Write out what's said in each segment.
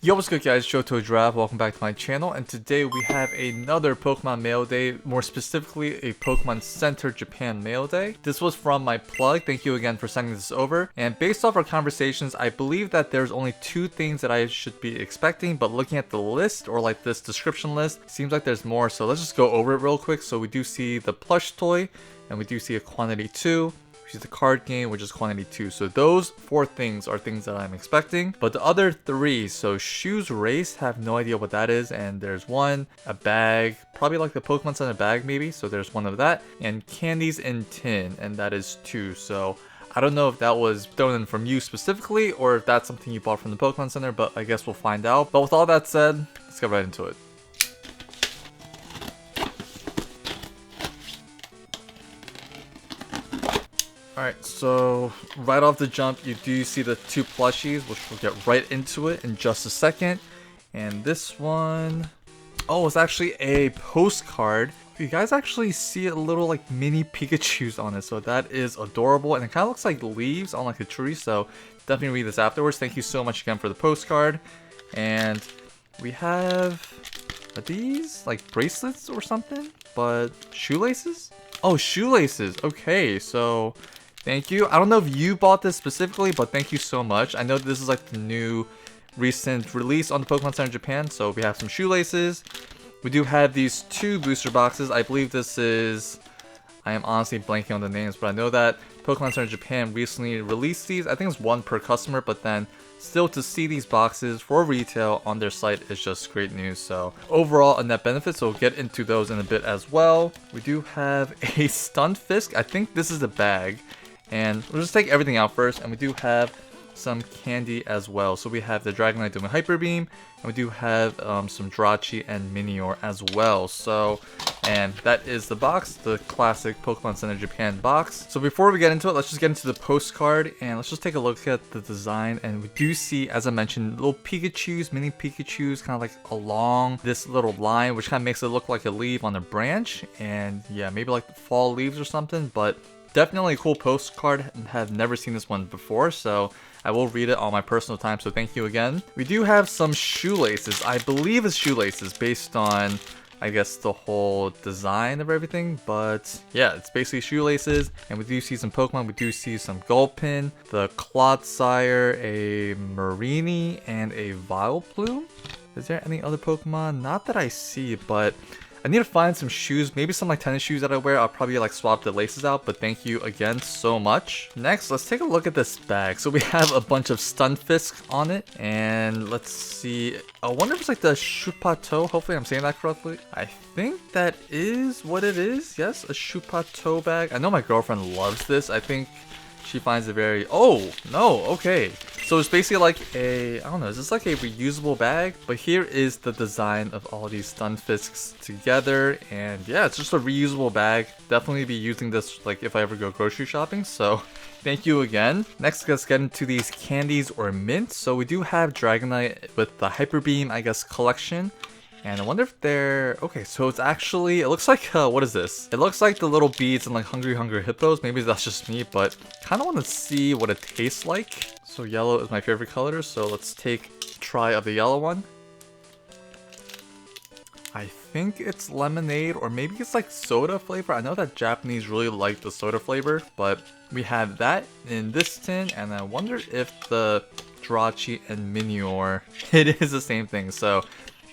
Yo, what's good guys, Johto Draft, welcome back to my channel, and today we have another Pokemon Mail Day, more specifically a Pokemon Center Japan Mail Day. This was from my plug, thank you again for sending this over, and based off our conversations, I believe that there's only two things that I should be expecting, but looking at the list, or like this description list, seems like there's more, so let's just go over it real quick. So we do see the plush toy, and we do see a quantity 2. Which is the card game, which is quantity 2. So those 4 things are things that I'm expecting. But the other 3, so shoes race, have no idea what that is. And there's one, a bag, probably like the Pokemon Center bag maybe. So there's one of that. And candies in tin, and that is 2. So I don't know if that was thrown in from you specifically, or if that's something you bought from the Pokemon Center, but I guess we'll find out. But with all that said, let's get right into it. Alright, so right off the jump, you do see the 2 plushies, which we'll get right into it in just a second. And this one, oh, it's actually a postcard. You guys actually see a little like mini Pikachus on it, so that is adorable. And it kind of looks like leaves on like a tree, so definitely read this afterwards. Thank you so much again for the postcard. And we have, are these like bracelets or something? But shoelaces? Oh, shoelaces. Okay, so thank you. I don't know if you bought this specifically, but thank you so much. I know this is like the new recent release on the Pokemon Center Japan, so we have some shoelaces. We do have these 2 booster boxes. I believe this is, I am honestly blanking on the names, but I know that Pokemon Center Japan recently released these. I think it's 1 per customer, but then still to see these boxes for retail on their site is just great news. So overall a net benefit, so we'll get into those in a bit as well. We do have a Stunfisk. I think this is a bag. And we'll just take everything out first, and we do have some candy as well. So we have the Dragonite doing Hyper Beam, and we do have some Drachi and Minior as well. So, and that is the box, the classic Pokemon Center Japan box. So before we get into it, let's just get into the postcard, and let's just take a look at the design. And we do see, as I mentioned, little Pikachus, mini Pikachus, kind of like along this little line, which kind of makes it look like a leaf on a branch. And yeah, maybe like fall leaves or something, but definitely a cool postcard. Have never seen this one before, so I will read it on my personal time, so thank you again. We do have some shoelaces. I believe it's shoelaces based on, I guess, the whole design of everything, but yeah, it's basically shoelaces. And we do see some Pokemon. We do see some Gulpin, the Clodsire, a Marini, and a Vileplume. Is there any other Pokemon? Not that I see, but I need to find some shoes, maybe some like tennis shoes that I wear. I'll probably like swap the laces out, but thank you again so much. Next, let's take a look at this bag. So we have a bunch of Stunfisk on it, and let's see. I wonder if it's like the Shupato. Hopefully I'm saying that correctly. I think that is what it is. Yes, a Shupato bag. I know my girlfriend loves this. I think she finds it very, oh no, okay. So it's basically like a, I don't know, is this like a reusable bag? But here is the design of all these Stunfisks together, and yeah, it's just a reusable bag. Definitely be using this like if I ever go grocery shopping, so thank you again. Next, let's get into these candies or mints. So we do have Dragonite with the Hyper Beam, I guess, collection. And I wonder if they're, okay, so it's actually, it looks like, what is this? It looks like the little beads and like Hungry Hippos. Maybe that's just me, but kind of want to see what it tastes like. So yellow is my favorite color, so let's take a try of the yellow one. I think it's lemonade, or maybe it's like soda flavor. I know that Japanese really like the soda flavor, but we have that in this tin, and I wonder if the Drachi and Minior, it is the same thing. So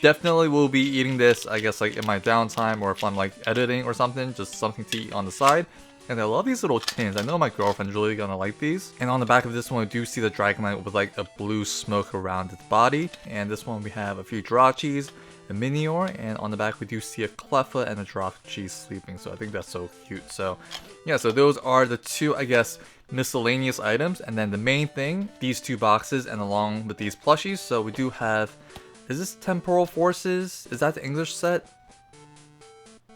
definitely will be eating this, I guess, like in my downtime, or if I'm like editing or something, just something to eat on the side. And I love these little tins. I know my girlfriend's really gonna like these. And on the back of this one, we do see the Dragonite with like a blue smoke around its body. And this one we have a few Drachis, a Minior, and on the back we do see a Cleffa and a Drachi sleeping. So I think that's so cute. So yeah, so those are the 2, I guess, miscellaneous items. And then the main thing, these 2 boxes, and along with these plushies. So we do have, is this Temporal Forces? Is that the English set?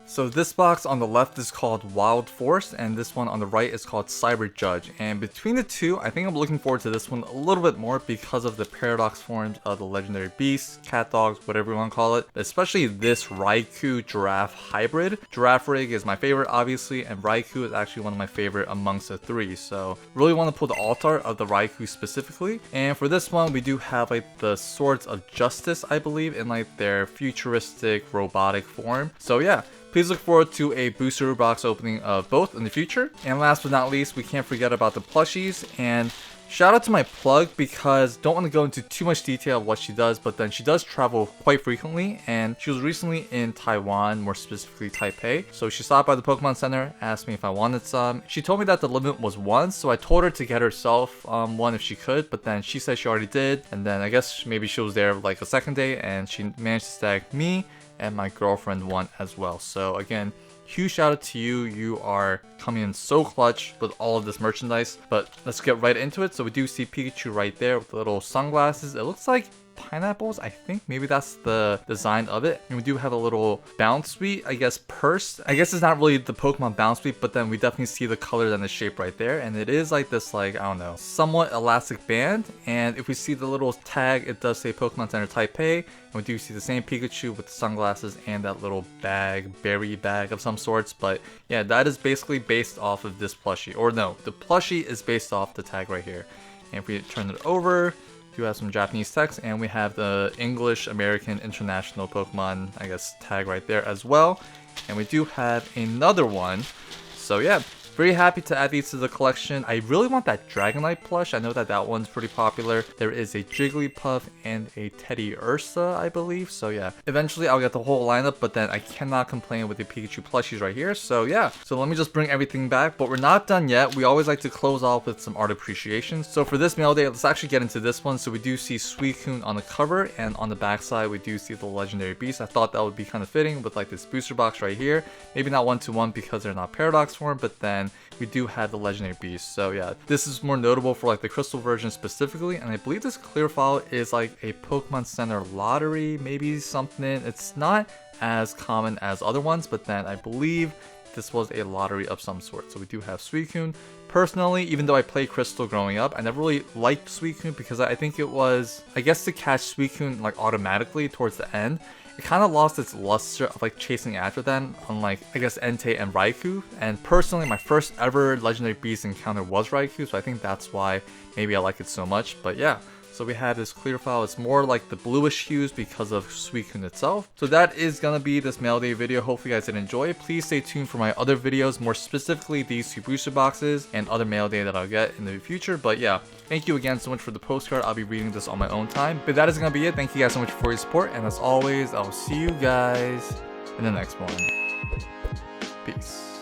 So this box on the left is called Wild Force, and this one on the right is called Cyber Judge. And between the two, I think I'm looking forward to this one a little bit more because of the paradox forms of the legendary beasts, cat dogs, whatever you want to call it. Especially this Raikou Giraffe hybrid. Giraffe Rig is my favorite, obviously, and Raikou is actually one of my favorite amongst the three. So really want to pull the alt art of the Raikou specifically. And for this one, we do have like the Swords of Justice, I believe, in like their futuristic robotic form. So yeah. Please look forward to a booster box opening of both in the future. And last but not least, we can't forget about the plushies. And shout out to my plug, because don't want to go into too much detail of what she does, but then she does travel quite frequently, and she was recently in Taiwan, more specifically Taipei. So she stopped by the Pokemon Center, asked me if I wanted some. She told me that the limit was 1, so I told her to get herself one if she could, but then she said she already did. And then I guess maybe she was there like a second day, and she managed to stag me and my girlfriend one as well. So again, huge shout out to you. You are coming in so clutch with all of this merchandise. But let's get right into it. So we do see Pikachu right there with the little sunglasses. It looks like pineapples, I think. Maybe that's the design of it. And we do have a little bounce suite, I guess, purse. I guess it's not really the Pokemon bounce suite, but then we definitely see the colors and the shape right there. And it is like this, like, I don't know, somewhat elastic band. And if we see the little tag, it does say Pokemon Center Taipei. And we do see the same Pikachu with the sunglasses and that little bag, berry bag of some sorts. But yeah, that is basically based off of this plushie. Or no, the plushie is based off the tag right here. And if we turn it over, do have some Japanese text, and we have the English, American, International Pokemon, I guess, tag right there as well. And we do have another one. So yeah, very happy to add these to the collection. I really want that Dragonite plush. I know that that one's pretty popular. There is a Jigglypuff and a Teddy Ursa, I believe. So yeah, eventually I'll get the whole lineup, but then I cannot complain with the Pikachu plushies right here. So yeah, so let me just bring everything back, but we're not done yet. We always like to close off with some art appreciation. So for this mail day, let's actually get into this one. So we do see Suicune on the cover, and on the back side, we do see the legendary beast. I thought that would be kind of fitting with like this booster box right here. Maybe not 1-to-1 because they're not paradox form, but then we do have the legendary beast. So yeah, this is more notable for like the crystal version specifically, and I believe this clear file is like a Pokemon Center lottery, maybe something. It's not as common as other ones, but then I believe this was a lottery of some sort. So we do have Suicune. Personally, even though I played Crystal growing up, I never really liked Suicune because I think it was, I guess, to catch Suicune like automatically towards the end, it kind of lost its luster of like chasing after them, unlike I guess Entei and Raikou. And personally, my first ever legendary beast encounter was Raikou, so I think that's why maybe I like it so much. But yeah, so we have this clear file. It's more like the bluish hues because of Suicune itself. So that is gonna be this mail day video. Hopefully you guys did enjoy. Please stay tuned for my other videos, more specifically these 2 booster boxes and other mail day that I'll get in the future. But yeah, thank you again so much for the postcard. I'll be reading this on my own time. But that is gonna be it. Thank you guys so much for your support, and as always, I'll see you guys in the next one. Peace.